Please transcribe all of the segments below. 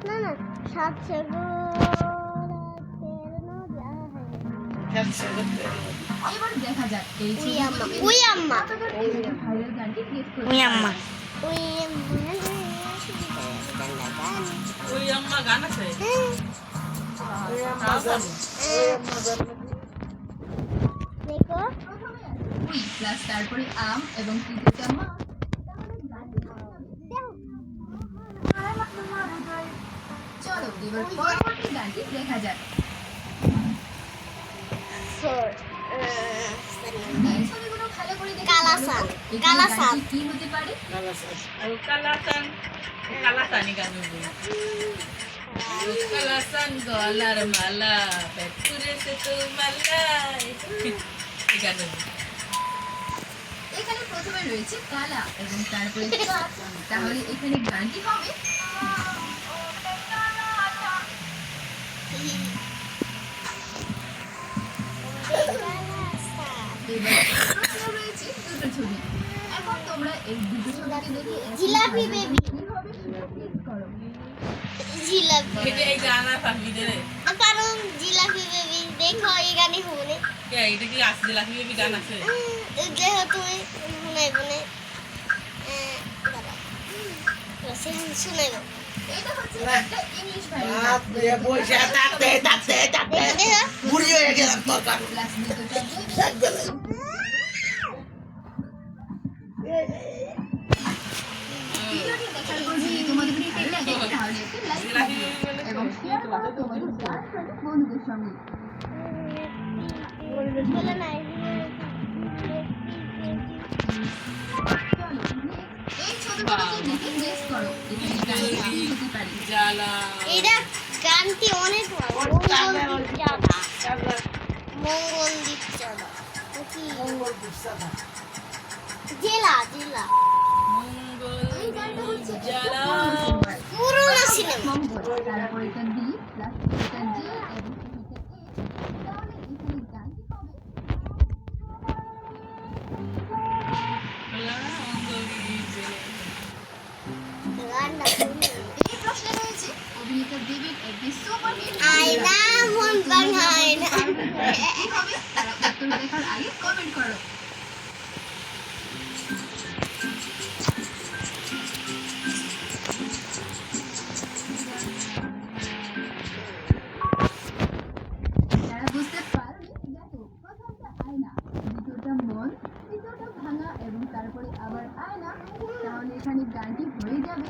না না সাত সাগর এবার দেখা যাক এই উই আম্মা ভাইরাল গানটি গেস করতে উই আম্মা ওই আম্মা গান আছে দেখো প্রথমে আছে উই প্লাস তারপরে আম এবং তৃতীয়টা মা চলো এবার পরবর্তী গানটি দেখা যাক এই ছবিগুলো ভালো করে দেখে কালাসান, এই কালাসান। গানটি কি হতে পারে কালাসানি গান কালাসান গলার মালা পেটুরে সে তো মালা এই গান এখানে প্রথমে রয়েছে কালা এবং তারপরে চাঁদ তাহলে এখানে গানটি হবে এবার প্রশ্ন রয়েছে দুটো ছবি এখন তোমরা এই দুটো ছবিকে দেখে জিলাপি বেবি। কি হবে সেটা guess করো জিলাপি এই গান আর পাবি রে কারণ জিলাপি বেবি দেখো এই গানই শুনে এটা কি আসছে লাকি বেবি গান আছে যেহেতু শুনাই বনে শুনাইব এটা হচ্ছে একটা ইংলিশ ভ্যারিয়েন্ট প্লাস দুটোটা ভিডিওটি দেখার পর যদি তোমাদের ভালো লাগে তাহলে একটি লাইক এবং শেয়ার করো তোমাদের বন্ধুদের সঙ্গে বলে নাই চলো এই ছবিগুলোকে দেখে গেস করো এখানে গানটি কি হতে পারে জ্বালা এটা গানটি অনেক মঙ্গলদ্বীপ চাঁদা জেলা জেলা এই গানটা হচ্ছে জ্বালা পুরোনো সিনেমা মঙ্গল তারপর এটা ডি প্লাস এটা জে এবং এটা এ তাহলে এখানে গানটি হবে গানটা এই প্রশ্নে রয়েছে অভিনেতা দেবের একটি সুপারহিট আয়না মন বাঙায় না কি হবে তারা উত্তর দেখার আগে কমেন্ট করো যারা বুঝতে পারোনি দেখো প্রথমটা আয়না দ্বিতীয়টা মন তৃতীয়টা ভাঙা এবং তারপরে আবার আয়না তাহলে এখানে গানটি হয়ে যাবে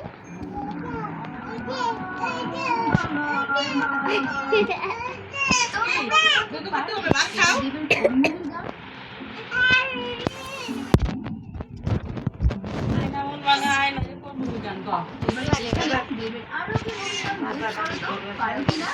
দেবের কোন মুভির গান এবারে এখানে দেবের আরো কি মুভির গান গেস করো তো পারো কিনা